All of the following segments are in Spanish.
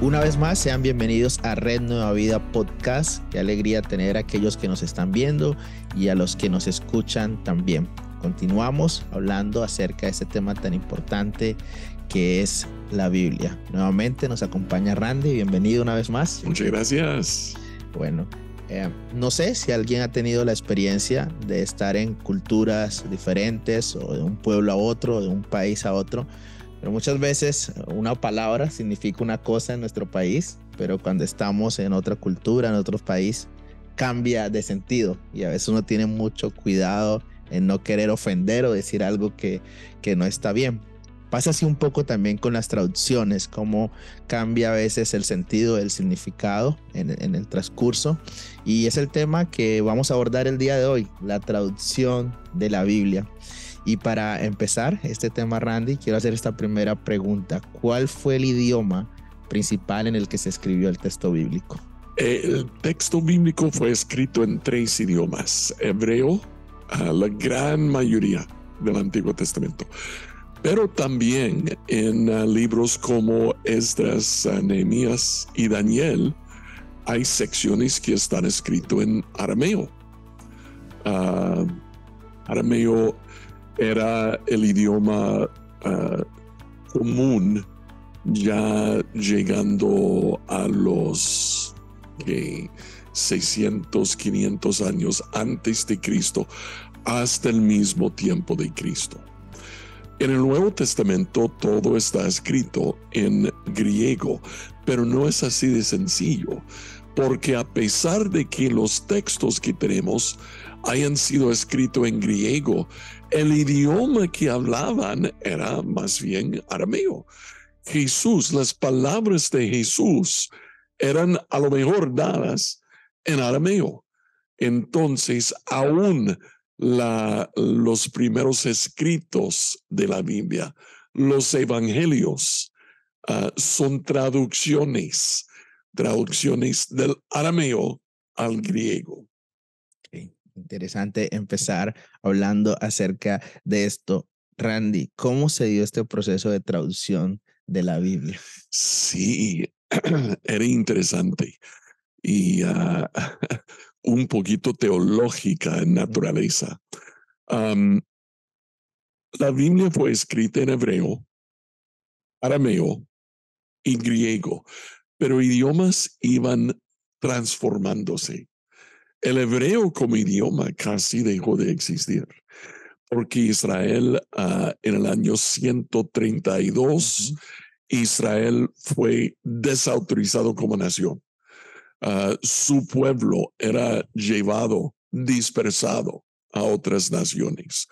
Una vez más, sean bienvenidos a Red Nueva Vida Podcast. Qué alegría tener a aquellos que nos están viendo y a los que nos escuchan también. Continuamos hablando acerca de este tema tan importante que es la Biblia. Nuevamente nos acompaña Randy. Bienvenido una vez más. Muchas gracias. Bueno, no sé si alguien ha tenido la experiencia de estar en culturas diferentes o de un pueblo a otro, de un país a otro. Pero muchas veces una palabra significa una cosa en nuestro país, pero cuando estamos en otra cultura, en otro país, cambia de sentido. Y a veces uno tiene mucho cuidado en no querer ofender o decir algo que no está bien. Pasa así un poco también con las traducciones, cómo cambia a veces el sentido, el significado en el transcurso. Y es el tema que vamos a abordar el día de hoy, la traducción de la Biblia. Y para empezar este tema, Randy, quiero hacer esta primera pregunta. ¿Cuál fue el idioma principal en el que se escribió el texto bíblico? El texto bíblico fue escrito en 3 idiomas. Hebreo, la gran mayoría del Antiguo Testamento. Pero también en libros como Esdras, Nehemías y Daniel, hay secciones que están escritas en arameo. Arameo era el idioma común ya llegando a los 600, 500 años antes de Cristo, hasta el mismo tiempo de Cristo. En el Nuevo Testamento todo está escrito en griego, pero no es así de sencillo, porque a pesar de que los textos que tenemos hayan sido escritos en griego, el idioma que hablaban era más bien arameo. Jesús, las palabras de Jesús eran a lo mejor dadas en arameo. Entonces, aún los primeros escritos de la Biblia, los evangelios, son traducciones del arameo al griego. Okay. Interesante empezar hablando acerca de esto. Randy, ¿cómo se dio este proceso de traducción de la Biblia? Sí, era interesante y un poquito teológica en naturaleza. La Biblia fue escrita en hebreo, arameo y griego, pero idiomas iban transformándose. El hebreo como idioma casi dejó de existir, porque Israel en el año 132, Israel fue desautorizado como nación. Su pueblo era llevado, dispersado a otras naciones.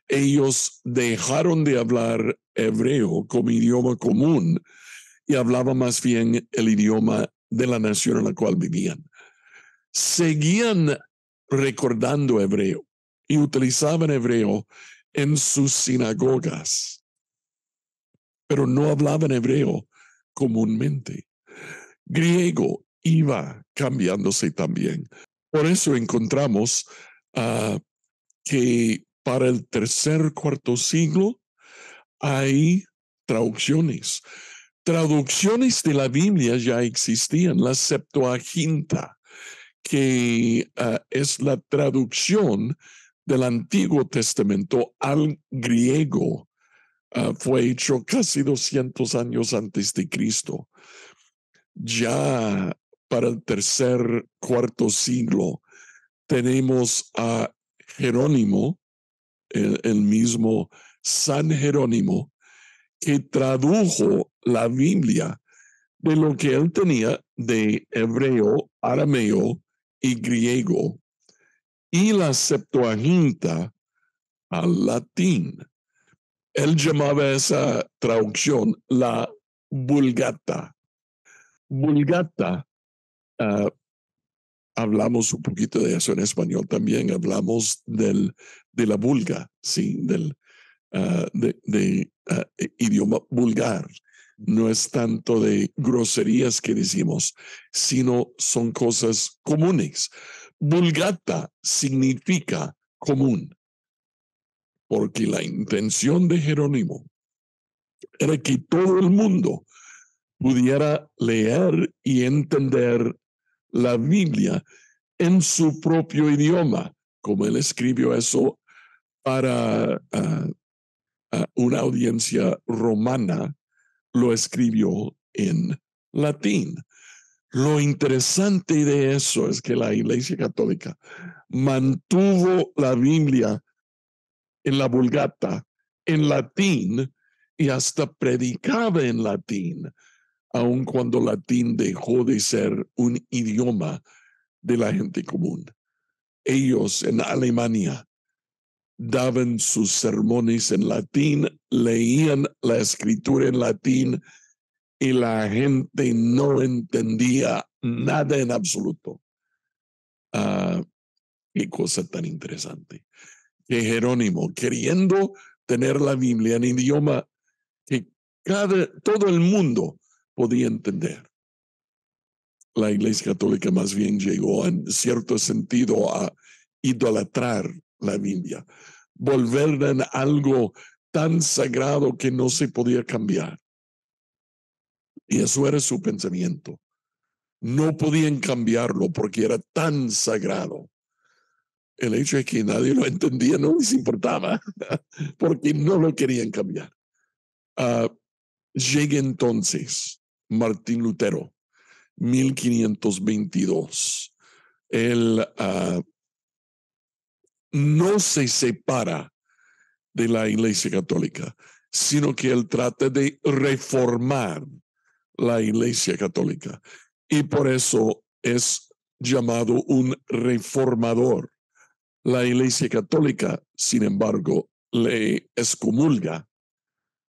Ellos dejaron de hablar hebreo como idioma común y hablaban más bien el idioma de la nación en la cual vivían. Seguían recordando hebreo y utilizaban hebreo en sus sinagogas, pero no hablaban hebreo comúnmente. Griego iba cambiándose también. Por eso encontramos que para el cuarto siglo hay traducciones. Traducciones de la Biblia ya existían, la Septuaginta, que es la traducción del Antiguo Testamento al griego. Fue hecho casi 200 años antes de Cristo. Ya para el cuarto siglo tenemos a Jerónimo, el mismo San Jerónimo, que tradujo la Biblia de lo que él tenía de hebreo, arameo y griego, y la Septuaginta al latín. Él llamaba esa traducción la Vulgata. Vulgata, hablamos un poquito de eso en español también, hablamos de la vulga, sí, del idioma vulgar. No es tanto de groserías que decimos, sino son cosas comunes. Vulgata significa común, porque la intención de Jerónimo era que todo el mundo pudiera leer y entender la Biblia en su propio idioma, como él escribió eso para una audiencia romana, lo escribió en latín. Lo interesante de eso es que la Iglesia Católica mantuvo la Biblia en la Vulgata, en latín, y hasta predicaba en latín, aun cuando latín dejó de ser un idioma de la gente común. Ellos en Alemania daban sus sermones en latín, leían la escritura en latín y la gente no entendía nada en absoluto. Qué cosa tan interesante. Que Jerónimo, queriendo tener la Biblia en idioma que todo el mundo podía entender, la Iglesia Católica más bien llegó en cierto sentido a idolatrar la Biblia, volverla en algo tan sagrado que no se podía cambiar. Y eso era su pensamiento. No podían cambiarlo porque era tan sagrado. El hecho de que nadie lo entendía no les importaba porque no lo querían cambiar. Llega entonces Martín Lutero, 1522. Él no se separa de la Iglesia Católica, sino que él trata de reformar la Iglesia Católica. Y por eso es llamado un reformador. La Iglesia Católica, sin embargo, le excomulga,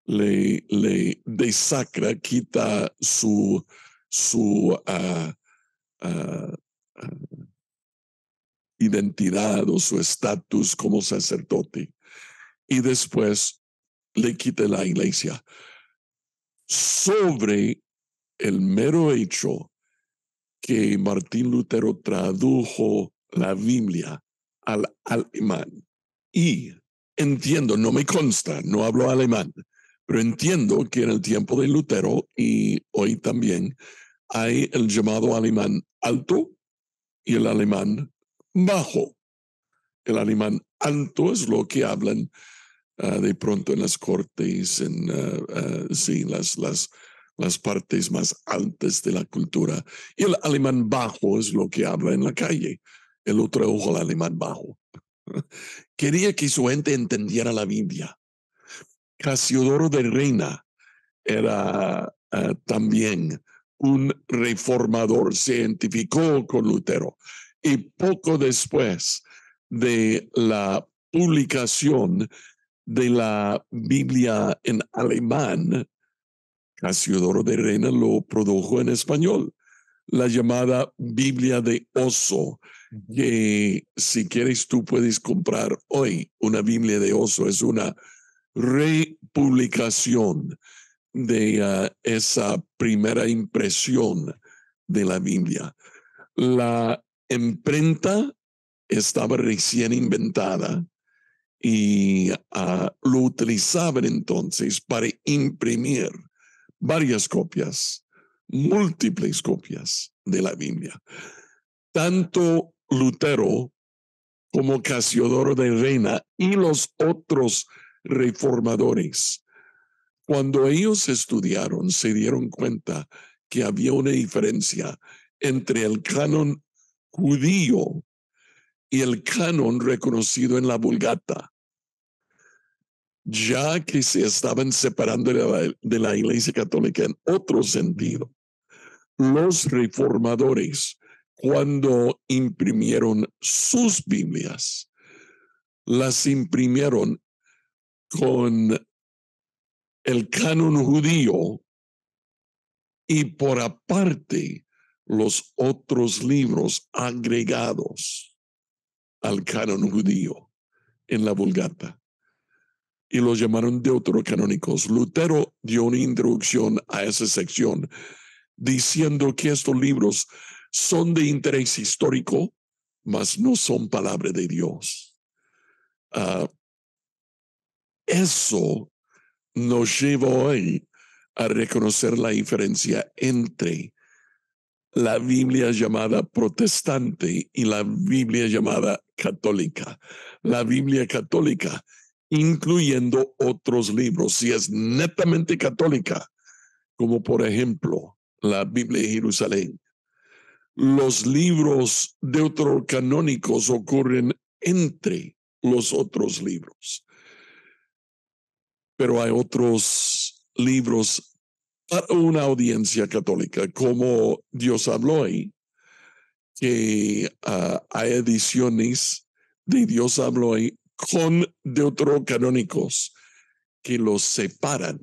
le desacra, quita su identidad o su estatus como sacerdote, y después le quita la iglesia sobre el mero hecho que Martín Lutero tradujo la Biblia al alemán. Y entiendo, no me consta, no hablo alemán, pero entiendo que en el tiempo de Lutero y hoy también hay el llamado alemán alto y el alemán bajo. El alemán alto es lo que hablan de pronto en las cortes, sí, las partes más altas de la cultura. Y el alemán bajo es lo que habla en la calle. El otro ojo, el alemán bajo. Quería que su gente entendiera la Biblia. Casiodoro de Reina era también un reformador, se identificó con Lutero. Y poco después de la publicación de la Biblia en alemán, Casiodoro de Reina lo produjo en español, la llamada Biblia de Oso, que si quieres tú puedes comprar hoy una Biblia de Oso, es una republicación de esa primera impresión de la Biblia. La imprenta estaba recién inventada y lo utilizaban entonces para imprimir varias copias, múltiples copias de la Biblia. Tanto Lutero como Casiodoro de Reina y los otros reformadores, cuando ellos estudiaron, se dieron cuenta que había una diferencia entre el canon judío y el canon reconocido en la Vulgata, ya que se estaban separando de la Iglesia Católica en otro sentido. Los reformadores, cuando imprimieron sus Biblias, las imprimieron con el canon judío y por aparte los otros libros agregados al canon judío en la Vulgata, y los llamaron deuterocanónicos. Lutero dio una introducción a esa sección diciendo que estos libros son de interés histórico, mas no son palabra de Dios. Eso nos lleva hoy a reconocer la diferencia entre la Biblia llamada protestante y la Biblia llamada católica. La Biblia católica, incluyendo otros libros, si es netamente católica, como por ejemplo la Biblia de Jerusalén. Los libros deuterocanónicos ocurren entre los otros libros, pero hay otros libros para una audiencia católica, como Dios habló ahí, que hay ediciones de Dios habló ahí con deuterocanónicos que los separan,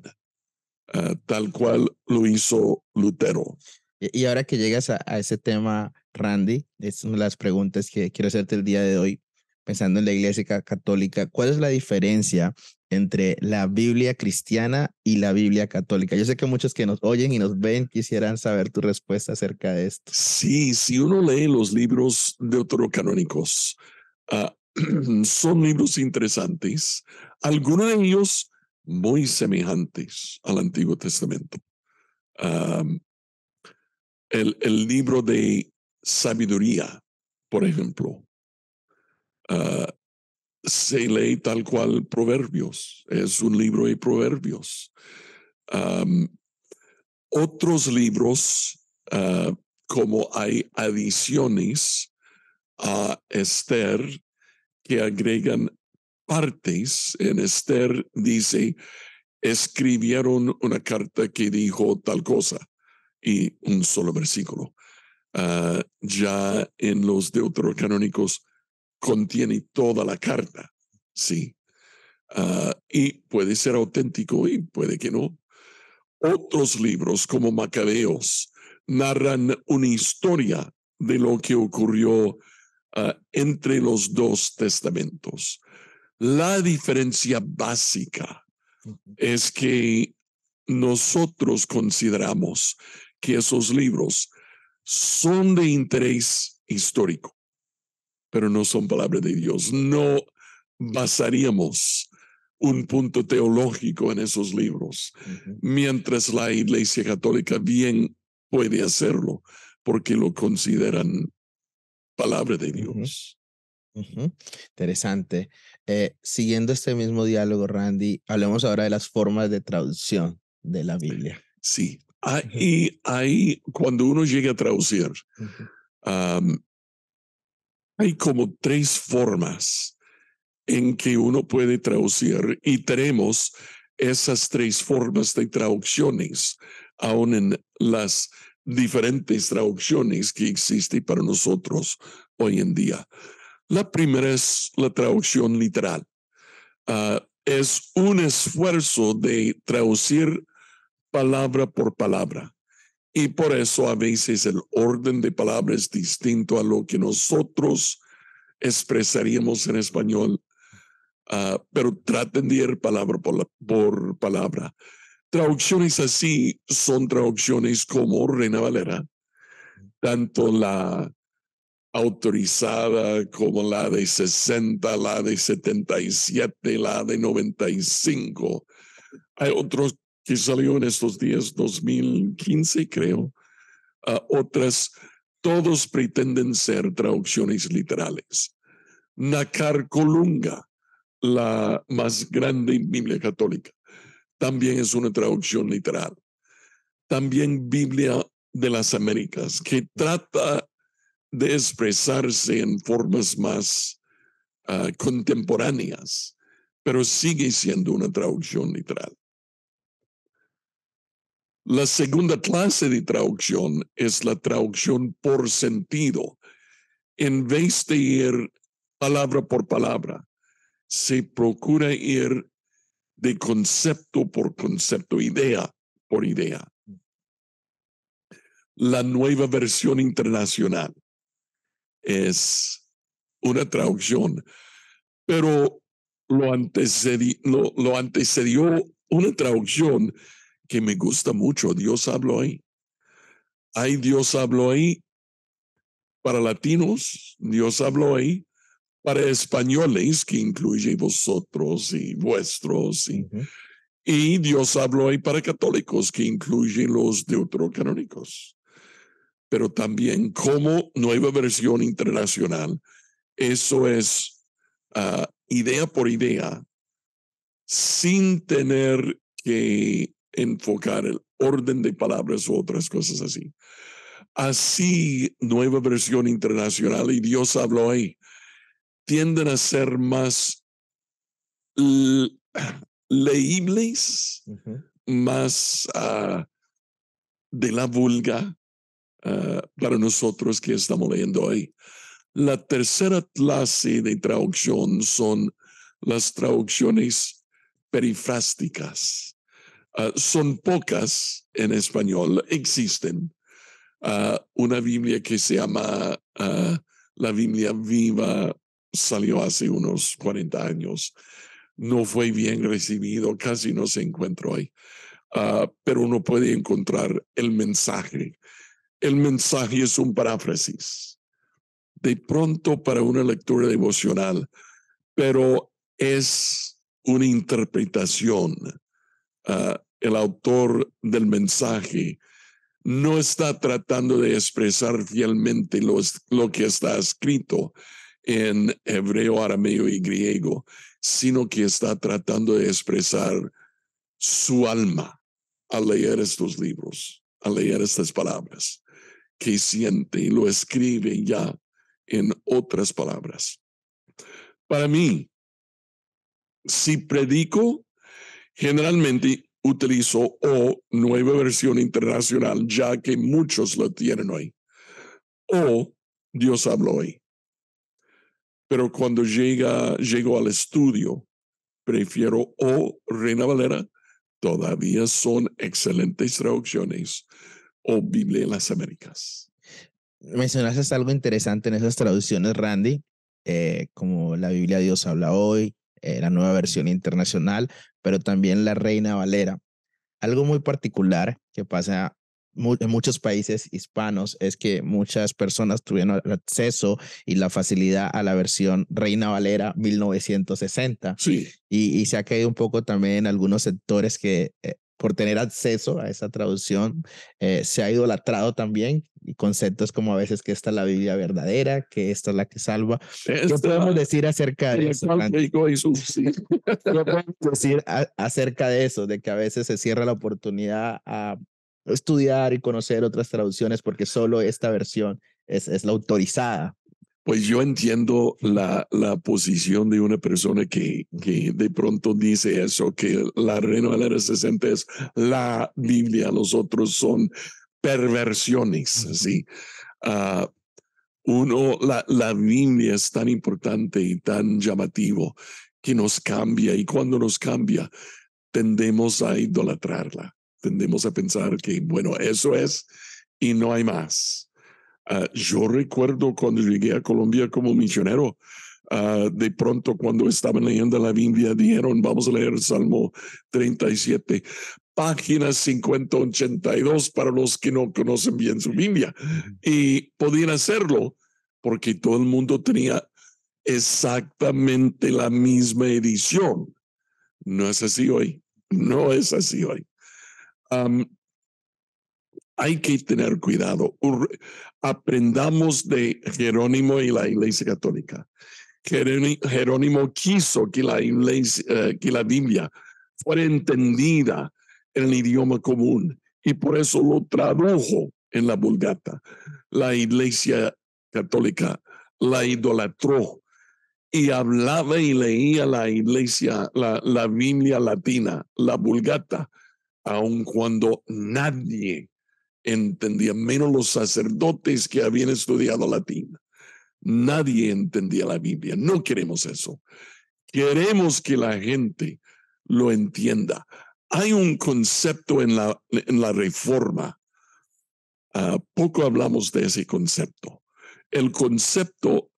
tal cual lo hizo Lutero. Y ahora que llegas a ese tema, Randy, es una de las preguntas que quiero hacerte el día de hoy, pensando en la Iglesia Católica. ¿Cuál es la diferencia entre la Biblia cristiana y la Biblia católica? Yo sé que muchos que nos oyen y nos ven quisieran saber tu respuesta acerca de esto. Sí, si uno lee los libros deuterocanónicos, son libros interesantes, algunos de ellos muy semejantes al Antiguo Testamento. El libro de sabiduría, por ejemplo, se lee tal cual Proverbios, es un libro de Proverbios. Otros libros, como hay adiciones a Esther que agregan partes, en Esther dice, escribieron una carta que dijo tal cosa y un solo versículo. Ya en los deuterocanónicos contiene toda la carta, sí. Y puede ser auténtico y puede que no. Otros libros como Macabeos narran una historia de lo que ocurrió entre los dos testamentos. La diferencia básica es que nosotros consideramos que esos libros son de interés histórico, pero no son palabra de Dios. No basaríamos un punto teológico en esos libros, mientras la Iglesia Católica bien puede hacerlo, porque lo consideran palabra de Dios. Interesante. Siguiendo este mismo diálogo, Randy, hablemos ahora de las formas de traducción de la Biblia. Sí, y ahí cuando uno llega a traducir, hay como tres formas en que uno puede traducir y tenemos esas tres formas de traducciones aún en las diferentes traducciones que existen para nosotros hoy en día. La primera es la traducción literal. Es un esfuerzo de traducir palabra por palabra. Y por eso a veces el orden de palabras es distinto a lo que nosotros expresaríamos en español, pero traten de ir palabra por palabra. Traducciones así son traducciones como Reina Valera, tanto la autorizada como la de 60, la de 77, la de 95. Hay otros que salió en estos días, 2015 creo. Otras, todos pretenden ser traducciones literales. Nácar Colunga, la más grande Biblia católica, también es una traducción literal. También Biblia de las Américas, que trata de expresarse en formas más contemporáneas, pero sigue siendo una traducción literal. La segunda clase de traducción es la traducción por sentido. En vez de ir palabra por palabra, se procura ir de concepto por concepto, idea por idea. La nueva versión internacional es una traducción, pero lo antecedió una traducción que me gusta mucho. Dios habló ahí. Dios habló ahí para latinos, Dios habló ahí para españoles, que incluye vosotros y vuestros, Y Dios habló ahí para católicos, que incluye los deuterocanónicos. Pero también como nueva versión internacional, eso es idea por idea, sin tener que enfocar el orden de palabras u otras cosas así. Así, nueva versión internacional y Dios habló ahí, tienden a ser más leíbles, más de la vulga para nosotros que estamos leyendo hoy. La tercera clase de traducción son las traducciones perifrásticas. Son pocas en español, existen. Una Biblia que se llama la Biblia Viva salió hace unos 40 años. No fue bien recibido, casi no se encuentra hoy. Pero uno puede encontrar el mensaje. El mensaje es un paráfrasis. De pronto para una lectura devocional, pero es una interpretación. El autor del mensaje no está tratando de expresar fielmente lo que está escrito en hebreo, arameo y griego, sino que está tratando de expresar su alma al leer estos libros, al leer estas palabras, que siente y lo escribe ya en otras palabras. Para mí, si predico, generalmente utilizo o nueva versión internacional, ya que muchos lo tienen hoy, o Dios habló hoy. Pero cuando llego al estudio, prefiero o Reina Valera, todavía son excelentes traducciones, o Biblia en las Américas. Mencionaste algo interesante en esas traducciones, Randy, como la Biblia Dios habla hoy, la nueva versión internacional, pero también la Reina Valera. Algo muy particular que pasa en muchos países hispanos es que muchas personas tuvieron acceso y la facilidad a la versión Reina Valera 1960. Sí. Y se ha caído un poco también en algunos sectores que por tener acceso a esa traducción se ha idolatrado también, y conceptos como a veces que esta es la Biblia verdadera, que esta es la que salva. ¿Qué podemos decir acerca de eso? ¿Qué podemos decir acerca de eso, de que a veces se cierra la oportunidad a estudiar y conocer otras traducciones porque solo esta versión es la autorizada? Pues yo entiendo la posición de una persona que de pronto dice eso, que la Reina Valera 60 es la Biblia, los otros son perversiones, ¿sí? La Biblia es tan importante y tan llamativo que nos cambia, y cuando nos cambia, tendemos a idolatrarla, tendemos a pensar que, bueno, eso es y no hay más. Yo recuerdo cuando llegué a Colombia como misionero, de pronto cuando estaban leyendo la Biblia dijeron, vamos a leer Salmo 37, página 5082 para los que no conocen bien su Biblia. Y podían hacerlo porque todo el mundo tenía exactamente la misma edición. No es así hoy, no es así hoy. Hay que tener cuidado. Aprendamos de Jerónimo y la Iglesia Católica. Jerónimo quiso que que la Biblia fuera entendida en el idioma común, y por eso lo tradujo en la Vulgata. La Iglesia Católica la idolatró y hablaba y leía la Biblia latina, la Vulgata, aun cuando nadie entendía, menos los sacerdotes que habían estudiado latín. Nadie entendía la Biblia. No queremos eso. Queremos que la gente lo entienda. Hay un concepto en la Reforma. Poco hablamos de ese concepto. El concepto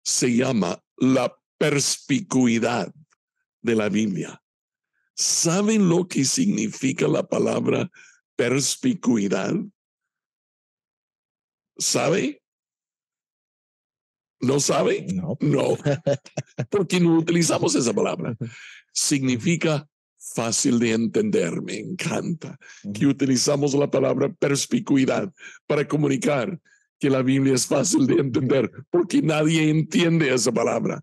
se llama la perspicuidad de la Biblia. ¿Saben lo que significa la palabra perspicuidad? ¿Sabe? ¿No sabe? No. No, porque no utilizamos esa palabra. Significa fácil de entender. Me encanta que Ujú. utilizamos la palabra perspicuidad para comunicar que la Biblia es fácil de entender, porque nadie entiende esa palabra.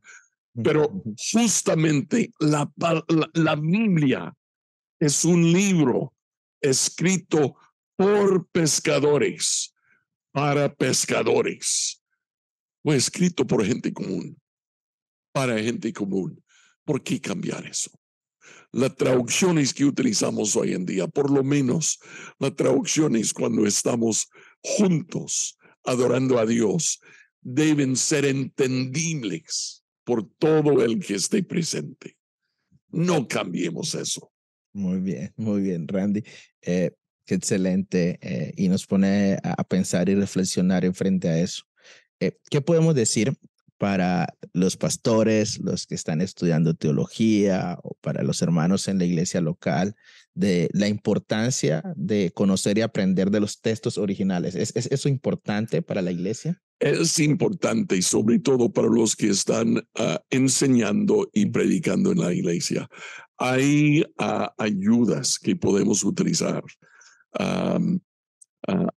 Pero justamente la Biblia es un libro escrito por pescadores, para pescadores. Fue escrito por gente común, para gente común. ¿Por qué cambiar eso? Las traducciones que utilizamos hoy en día, por lo menos las traducciones cuando estamos juntos adorando a Dios, deben ser entendibles por todo el que esté presente. No cambiemos eso. Muy bien, Randy. Qué excelente. Y nos pone a pensar y reflexionar en frente a eso. ¿Qué podemos decir para los pastores, los que están estudiando teología o para los hermanos en la iglesia local de la importancia de conocer y aprender de los textos originales? ¿Es eso importante para la iglesia? Es importante, y sobre todo para los que están enseñando y predicando en la iglesia. Hay ayudas que podemos utilizar. Um,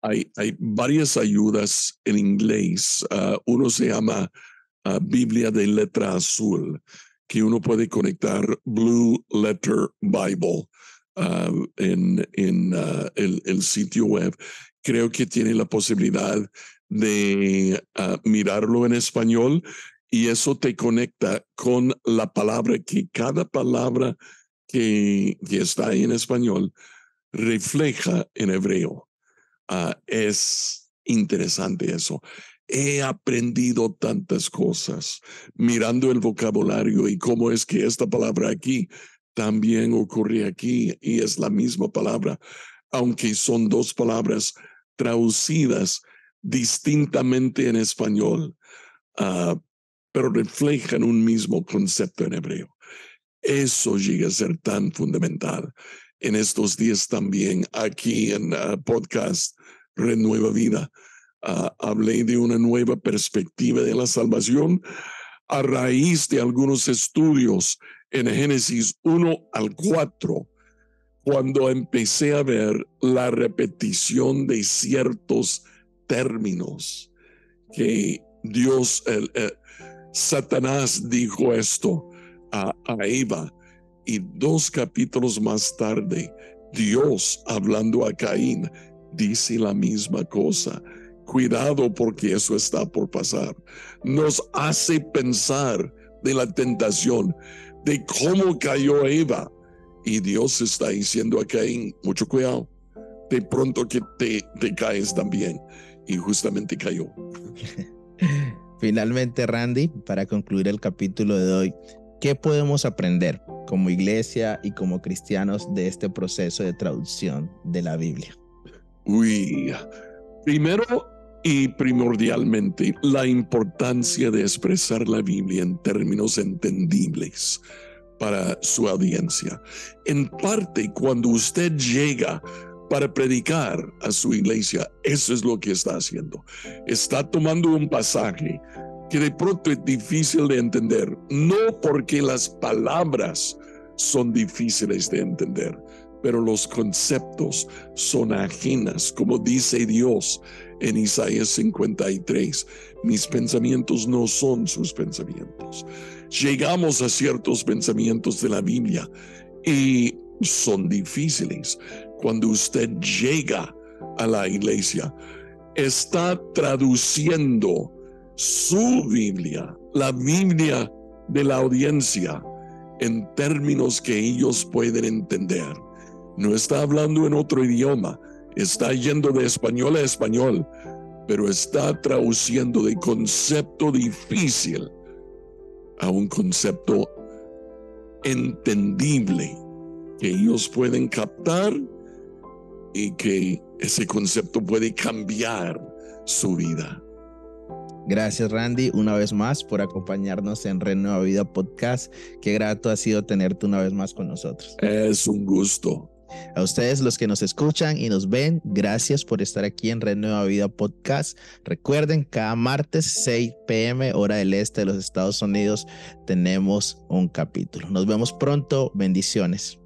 hay varias ayudas en inglés. Uno se llama Biblia de letra azul, que uno puede conectar Blue Letter Bible en el sitio web. Creo que tiene la posibilidad de mirarlo en español, y eso te conecta con la palabra, que cada palabra que está ahí en español refleja en hebreo. Es interesante eso. He aprendido tantas cosas mirando el vocabulario y cómo es que esta palabra aquí también ocurre aquí y es la misma palabra, aunque son dos palabras traducidas distintamente en español, pero reflejan un mismo concepto en hebreo. Eso llega a ser tan fundamental. En estos días también aquí en podcast Renueva Vida, hablé de una nueva perspectiva de la salvación a raíz de algunos estudios en Génesis 1 al 4, cuando empecé a ver la repetición de ciertos términos que Dios, Satanás dijo esto a Eva, y 2 capítulos más tarde, Dios, hablando a Caín, dice la misma cosa. Cuidado, porque eso está por pasar. Nos hace pensar de la tentación, de cómo cayó Eva, y Dios está diciendo a Caín, mucho cuidado, de pronto que te caes también, y justamente cayó. Finalmente, Randy, para concluir el capítulo de hoy, ¿qué podemos aprender como iglesia y como cristianos de este proceso de traducción de la Biblia? Primero y primordialmente, la importancia de expresar la Biblia en términos entendibles para su audiencia. En parte, cuando usted llega para predicar a su iglesia, eso es lo que está haciendo. Está tomando un pasaje que de pronto es difícil de entender, no porque las palabras son difíciles de entender, pero los conceptos son ajenas, como dice Dios en Isaías 53, mis pensamientos no son sus pensamientos. Llegamos a ciertos pensamientos de la Biblia y son difíciles. Cuando usted llega a la iglesia, está traduciendo su Biblia, la Biblia de la audiencia, en términos que ellos pueden entender. No está hablando en otro idioma, está yendo de español a español, pero está traduciendo de concepto difícil a un concepto entendible que ellos pueden captar, y que ese concepto puede cambiar su vida. Gracias, Randy, una vez más por acompañarnos en Renueva Vida Podcast. Qué grato ha sido tenerte una vez más con nosotros. Es un gusto. A ustedes, los que nos escuchan y nos ven, gracias por estar aquí en Renueva Vida Podcast. Recuerden, cada martes 6 p.m. hora del este de los Estados Unidos tenemos un capítulo. Nos vemos pronto. Bendiciones.